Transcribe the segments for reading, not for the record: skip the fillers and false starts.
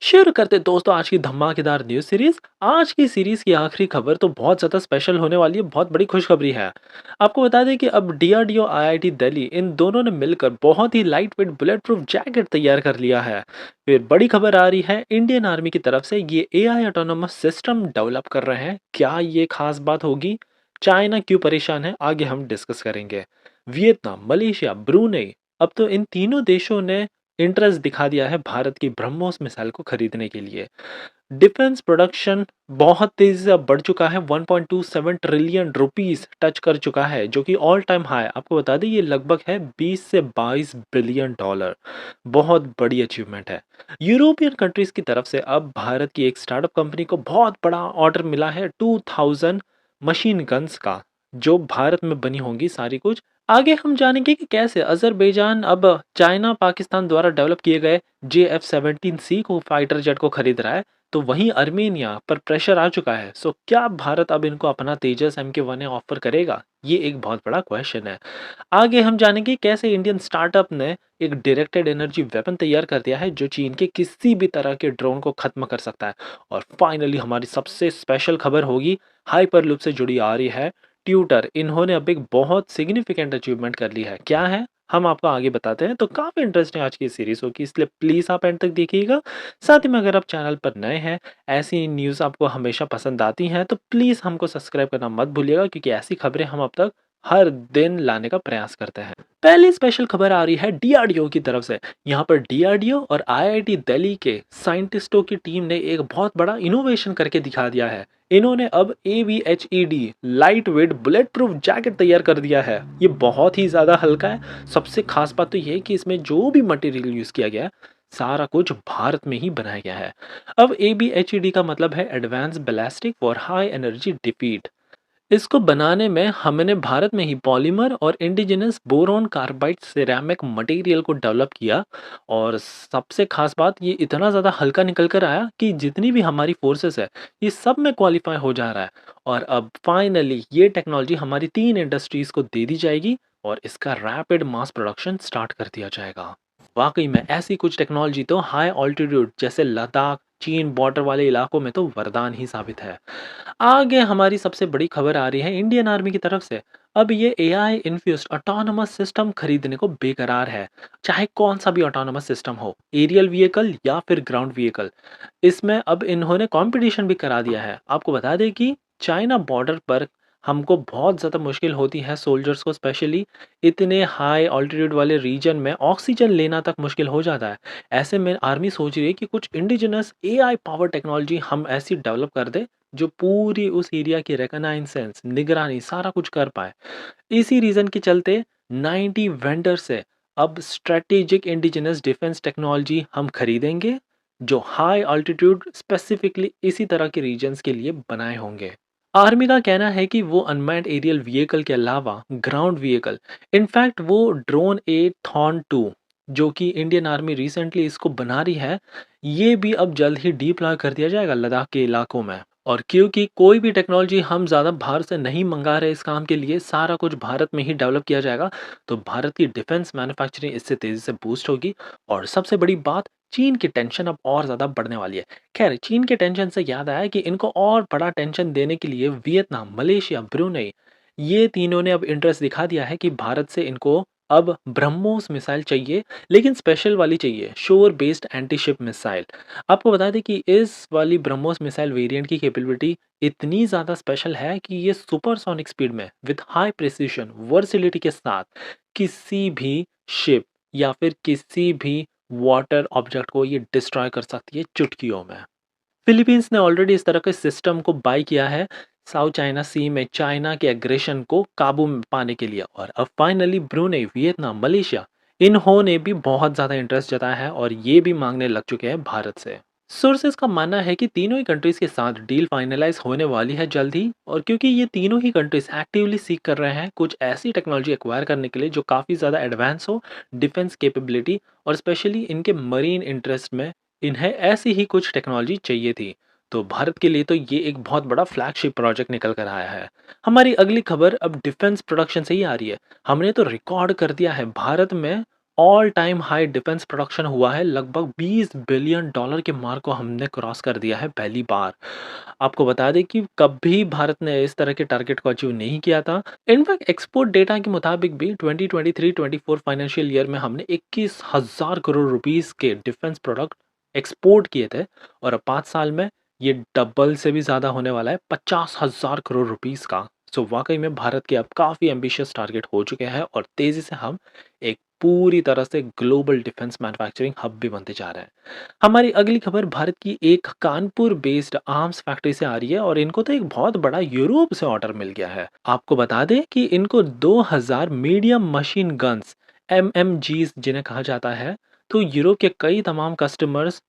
शुरू करते दोस्तों आज की धमाकेदार न्यूज़ सीरीज। आज की सीरीज की आखिरी खबर तो बहुत ज़्यादा स्पेशल होने वाली है, बहुत बड़ी खुशखबरी है। आपको बता दें कि अब डीआरडीओ आईआईटी दिल्ली इन दोनों ने मिलकर बहुत ही lightweight bulletproof jacket तैयार कर लिया है। फिर बड़ी खबर आ रही है इंडियन आर्मी की तरफ से, ये एआई ऑटोनोमस सिस्टम डेवलप कर रहे हैं। क्या ये खास बात होगी? चाइना क्यों परेशान है, आगे हम डिस्कस करेंगे। वियतनाम, मलेशिया, ब्रूनेई, अब तो इन तीनों देशों ने इंटरेस्ट दिखा दिया है भारत की ब्रह्मोस मिसाइल को खरीदने के लिए। डिफेंस प्रोडक्शन बहुत तेजी से अब बढ़ चुका है, 1.27 ट्रिलियन रुपीस टच कर चुका है, जो कि ऑल टाइम हाई। आपको बता दें ये लगभग है 20 से 22 बिलियन डॉलर। बहुत बड़ी अचीवमेंट है। यूरोपियन कंट्रीज की तरफ से अब भारत की एक स्टार्टअप कंपनी को बहुत बड़ा ऑर्डर मिला है 2000 मशीन गन्स का, जो भारत में बनी होंगी सारी कुछ। आगे हम जानेंगे कि कैसे अजरबैजान अब चाइना पाकिस्तान द्वारा डेवलप किए गए JF-17C को फाइटर जेट को खरीद रहा है। तो वहीं अर्मेनिया पर प्रेशर आ चुका है। सो क्या भारत अब इनको अपना तेजस MK1 ऑफर करेगा? ये एक बहुत बड़ा क्वेश्चन है। आगे हम जानेंगे कैसे इंडियन स्टार्टअप ने एक डायरेक्टेड एनर्जी वेपन तैयार कर दिया है, जो चीन के किसी भी तरह के ड्रोन को खत्म कर सकता है। और फाइनली हमारी सबसे स्पेशल खबर होगी, हाइपरलूप से जुड़ी आ रही है। ट्यूटर, इन्होंने अब एक बहुत सिग्निफिकेंट अचीवमेंट कर ली है। क्या है, हम आपको आगे बताते हैं। तो काफ़ी इंटरेस्टिंग आज की सीरीज़ होगी, इसलिए प्लीज़ आप एंड तक देखिएगा। साथ ही में अगर आप चैनल पर नए हैं, ऐसी न्यूज़ आपको हमेशा पसंद आती हैं, तो प्लीज़ हमको सब्सक्राइब करना मत भूलिएगा, क्योंकि ऐसी खबरें हम अब तक हर दिन लाने का प्रयास करते हैं। पहली स्पेशल खबर आ रही है डीआरडीओ की तरफ से। यहाँ पर डीआरडीओ और आईआईटी दिल्ली के साइंटिस्टों की टीम ने एक बहुत बड़ा इनोवेशन करके दिखा दिया है। इन्होंने अब AVHED light weight bulletproof jacket तैयार कर दिया है। ये बहुत ही ज़्यादा हल्का है। सबसे खास बात तो ये है कि इसमें जो भी मटेरियल यूज़ किया गया है, सारा कुछ भारत में ही बनाया गया है। अब AVHED का मतलब है advance ballistic for high energy defeat. इसको बनाने में हमने भारत में ही पॉलीमर और indigenous boron carbide ceramic material को डेवलप किया। और सबसे खास बात, ये इतना ज़्यादा हल्का निकल कर आया कि जितनी भी हमारी फोर्सेस है, ये सब में क्वालिफाई हो जा रहा है। और अब फाइनली ये टेक्नोलॉजी हमारी 3 इंडस्ट्रीज़ को दे दी जाएगी और इसका रैपिड मास प्रोडक्शन स्टार्ट कर दिया जाएगा। वाकई में ऐसी कुछ टेक्नोलॉजी तो हाई ऑल्टीट्यूड जैसे लद्दाख, चीन बॉर्डर वाले इलाकों में तो वरदान ही साबित है। आगे हमारी सबसे बड़ी खबर आ रही है इंडियन आर्मी की तरफ से। अब ये एआई इन्फ्यूज्ड ऑटोनोमस सिस्टम खरीदने को बेकरार है। चाहे कौन सा भी ऑटोनोमस सिस्टम हो, एरियल व्हीकल या फिर ग्राउंड व्हीकल, इसमें अब इन्होंने कंपटीशन भी करा दिया है। आपको बता दें कि चाइना बॉर्डर पर हमको बहुत ज़्यादा मुश्किल होती है सोल्जर्स को, स्पेशली इतने हाई ऑल्टीट्यूड वाले रीजन में ऑक्सीजन लेना तक मुश्किल हो जाता है। ऐसे में आर्मी सोच रही है कि कुछ इंडिजिनस एआई पावर टेक्नोलॉजी हम ऐसी डेवलप कर दे, जो पूरी उस एरिया की रिकॉग्नाइजेंस, निगरानी सारा कुछ कर पाए। इसी रीजन के चलते 90 वेंडर से अब स्ट्रेटेजिक इंडिजिनस डिफेंस टेक्नोलॉजी हम खरीदेंगे, जो हाई अल्टीट्यूड स्पेसिफिकली इसी तरह के रीजन्स के लिए बनाए होंगे। आर्मी का कहना है कि वो अनमैन्ड एरियल व्हीकल के अलावा ग्राउंड व्हीकल, इनफैक्ट वो ड्रोन ए थॉन 2, जो कि इंडियन आर्मी रिसेंटली इसको बना रही है, ये भी अब जल्द ही डिप्लॉय कर दिया जाएगा लद्दाख के इलाकों में। और क्योंकि कोई भी टेक्नोलॉजी हम ज़्यादा बाहर से नहीं मंगा रहे इस काम के लिए, सारा कुछ भारत में ही डेवलप किया जाएगा, तो भारत की डिफेंस मैन्युफैक्चरिंग इससे तेज़ी से बूस्ट होगी। और सबसे बड़ी बात, चीन की टेंशन अब और ज़्यादा बढ़ने वाली है। खैर, चीन के टेंशन से याद आया कि इनको और बड़ा टेंशन देने के लिए वियतनाम, मलेशिया, ब्रुनेई, ये तीनों ने अब इंटरेस्ट दिखा दिया है कि भारत से इनको अब ब्रह्मोस मिसाइल चाहिए, लेकिन स्पेशल वाली चाहिए, शोर बेस्ड एंटी शिप मिसाइल। आपको बता दें कि इस वाली ब्रह्मोस मिसाइल वेरिएंट की कैपेबिलिटी इतनी ज़्यादा स्पेशल है कि ये सुपरसोनिक स्पीड में विद हाई प्रिसिशन वर्सिलिटी के साथ किसी भी शिप या फिर किसी भी वाटर ऑब्जेक्ट को ये डिस्ट्रॉय कर सकती है चुटकियों में। फिलीपींस ने ऑलरेडी इस तरह के सिस्टम को बाय किया है साउथ चाइना सी में चाइना के एग्रेशन को काबू में पाने के लिए। और अब फाइनली ब्रूनेई, वियतनाम, मलेशिया, इन्होंने भी बहुत ज़्यादा इंटरेस्ट जताया है और ये भी मांगने लग चुके हैं भारत से। सोर्सेज का मानना है कि तीनों ही कंट्रीज के साथ डील फाइनलाइज होने वाली है जल्द ही। और क्योंकि ये तीनों ही कंट्रीज एक्टिवली सीख कर रहे हैं कुछ ऐसी टेक्नोलॉजी एक्वायर करने के लिए जो काफ़ी ज़्यादा एडवांस हो, डिफेंस कैपेबिलिटी, और स्पेशली इनके मरीन इंटरेस्ट में इन्हें ऐसी ही कुछ टेक्नोलॉजी चाहिए थी। तो भारत के लिए तो ये एक बहुत बड़ा फ्लैगशिप प्रोजेक्ट निकल कर आया है। हमारी अगली खबर अब डिफेंस प्रोडक्शन से ही आ रही है। हमने तो रिकॉर्ड कर दिया है, भारत में all time high defence production हुआ है, लगभग $20 बिलियन के मार्क को हमने क्रॉस कर दिया है पहली बार। आपको बता दें कि कभी भारत ने इस तरह के टारगेट को अचीव नहीं किया था। इनफैक्ट एक्सपोर्ट डेटा के मुताबिक भी 2023-24 फाइनेंशियल ईयर में हमने 21,000 करोड़ रुपीस के डिफेंस प्रोडक्ट एक्सपोर्ट किए थे, और अब 5 साल में ये डबल से भी ज़्यादा होने वाला है, 50,000 करोड़ रुपीस का। सो वाकई में भारत के अब काफ़ी एम्बिशियस टारगेट हो चुके हैं, और तेज़ी से हम एक पूरी तरह से ग्लोबल डिफेंस मैन्युफैक्चरिंग हब भी बनते जा रहे हैं। हमारी अगली खबर भारत की एक कानपुर बेस्ड आर्म्स फैक्ट्री से आ रही है, और इनको तो एक बहुत बड़ा यूरोप से ऑर्डर मिल गया है। आपको बता दें कि इनको 2000 मीडियम मशीन गन्स, एमएमजीज जिन्हें कहा जाता है, तो यूरोप के कई तमाम customers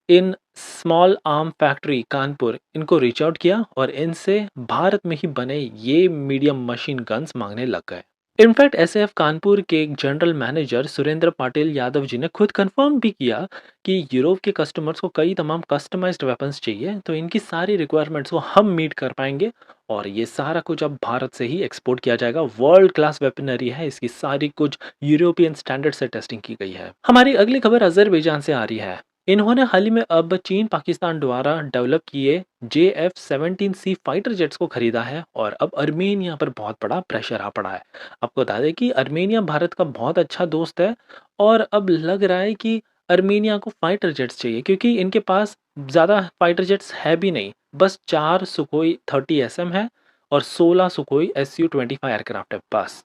in small arm factory Kanpur इनको रीच आउट किया, और इनसे भारत में ही बने ये मीडियम मशीन गन्स मांगने लग गए। इनफैक्ट एसएएफ कानपुर के एक जनरल मैनेजर सुरेंद्र पाटिल यादव जी ने खुद कंफर्म भी किया कि यूरोप के कस्टमर्स को कई तमाम कस्टमाइज्ड वेपन्स चाहिए, तो इनकी सारी रिक्वायरमेंट्स को हम मीट कर पाएंगे, और ये सारा कुछ अब भारत से ही एक्सपोर्ट किया जाएगा। वर्ल्ड क्लास वेपनरी है, इसकी सारी कुछ यूरोपियन स्टैंडर्ड से टेस्टिंग की गई है। हमारी अगली खबर अजरबैजान से आ रही है। इन्होंने हाल ही में अब चीन पाकिस्तान द्वारा डेवलप किए JF-17C फाइटर जेट्स को खरीदा है, और अब अर्मेनिया पर बहुत बड़ा प्रेशर आ पड़ा है। आपको बता दें कि अर्मेनिया भारत का बहुत अच्छा दोस्त है, और अब लग रहा है कि अर्मेनिया को फाइटर जेट्स चाहिए, क्योंकि इनके पास ज़्यादा फाइटर जेट्स है भी नहीं, बस 4 सुखोई 30SM है और 16 सुखोई Su-25 एयरक्राफ्ट है बस।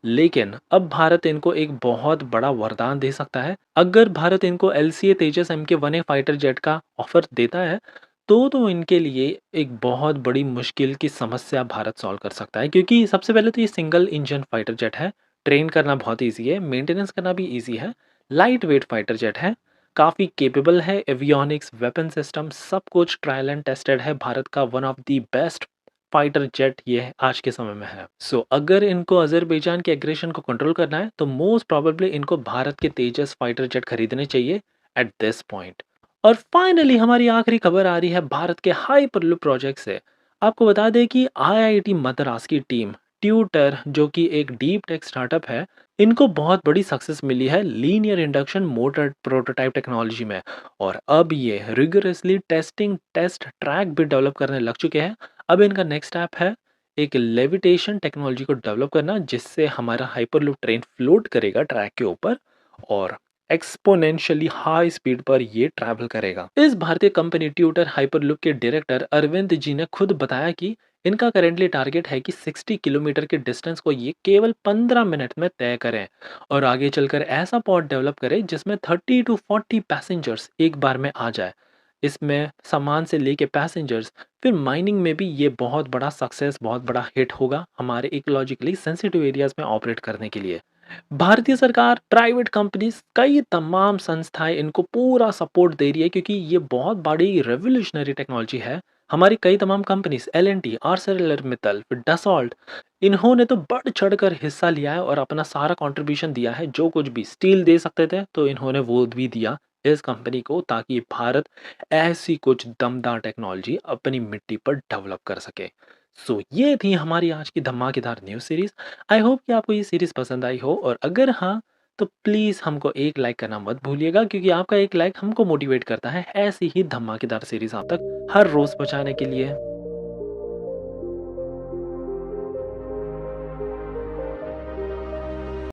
लेकिन अब भारत इनको एक बहुत बड़ा वरदान दे सकता है। अगर भारत इनको LCA तेजस MK-1A फाइटर जेट का ऑफर देता है, तो इनके लिए एक बहुत बड़ी मुश्किल की समस्या भारत सॉल्व कर सकता है, क्योंकि सबसे पहले तो ये सिंगल इंजन फाइटर जेट है, ट्रेन करना बहुत ईजी है, मेंटेनेंस करना भी ईजी है, लाइट वेट फाइटर जेट है, काफ़ी केपेबल है, एवियोनिक्स, वेपन सिस्टम सब कुछ ट्रायल एंड टेस्टेड है, भारत का one of the best fighter jet ये आज के समय में है। सो अगर इनको अजरबैजान के एग्रेशन को कंट्रोल करना है, तो मोस्ट प्रोबेबली इनको भारत के तेजस फाइटर जेट खरीदने चाहिए एट दिस पॉइंट। और फाइनली हमारी आखिरी खबर आ रही है भारत के हाइपरलूप प्रोजेक्ट से। आपको बता दें कि IIT मद्रास की टीम ट्यूटर, जो कि एक डीप टेक स्टार्टअप है, इनको बहुत बड़ी सक्सेस मिली है linear induction motor prototype technology में, और अब ये रिगरसली टेस्टिंग टेस्ट ट्रैक भी डेवलप करने लग चुके हैं। अब इनका नेक्स्ट स्टेप है एक लेविटेशन टेक्नोलॉजी को डेवलप करना, जिससे हमारा हाइपरलूप ट्रेन फ्लोट करेगा ट्रैक के ऊपर, और एक्सपोनेंशियली हाई स्पीड पर ये ट्रैवल करेगा। इस भारतीय कंपनी ट्यूटर हाइपरलूप के डायरेक्टर अरविंद जी ने खुद बताया कि इनका करेंटली टारगेट है कि 60 किलोमीटर के डिस्टेंस को ये केवल 15 मिनट में तय करें, और आगे चलकर ऐसा पॉड डेवलप करें जिसमें 30 to 40 पैसेंजर्स एक बार में आ जाए। इसमें सामान से लेके पैसेंजर्स, फिर माइनिंग में भी ये बहुत बड़ा सक्सेस, बहुत बड़ा हिट होगा हमारे इकोलॉजिकली सेंसिटिव एरियाज में ऑपरेट करने के लिए। भारतीय सरकार, प्राइवेट कंपनीज, कई तमाम संस्थाएं इनको पूरा सपोर्ट दे रही है, क्योंकि ये बहुत बड़ी रेवोल्यूशनरी टेक्नोलॉजी है। हमारी कई तमाम कंपनीज L&T, ArcelorMittal, फिर डसॉल्ट, इन्होंने तो बढ़ चढ़कर हिस्सा लिया है और अपना सारा कंट्रीब्यूशन दिया है। जो कुछ भी स्टील दे सकते थे तो इन्होंने वो भी दिया इस कंपनी को, ताकि भारत ऐसी कुछ दमदार टेक्नोलॉजी अपनी मिट्टी पर डेवलप कर सके। सो ये थी हमारी आज की धमाकेदार न्यूज़ सीरीज। आई होप कि आपको ये सीरीज पसंद आई हो, और अगर हाँ, तो प्लीज़ हमको एक लाइक करना मत भूलिएगा, क्योंकि आपका एक लाइक हमको मोटिवेट करता है ऐसी ही धमाकेदार सीरीज आप तक हर रोज़ पहुंचाने के लिए।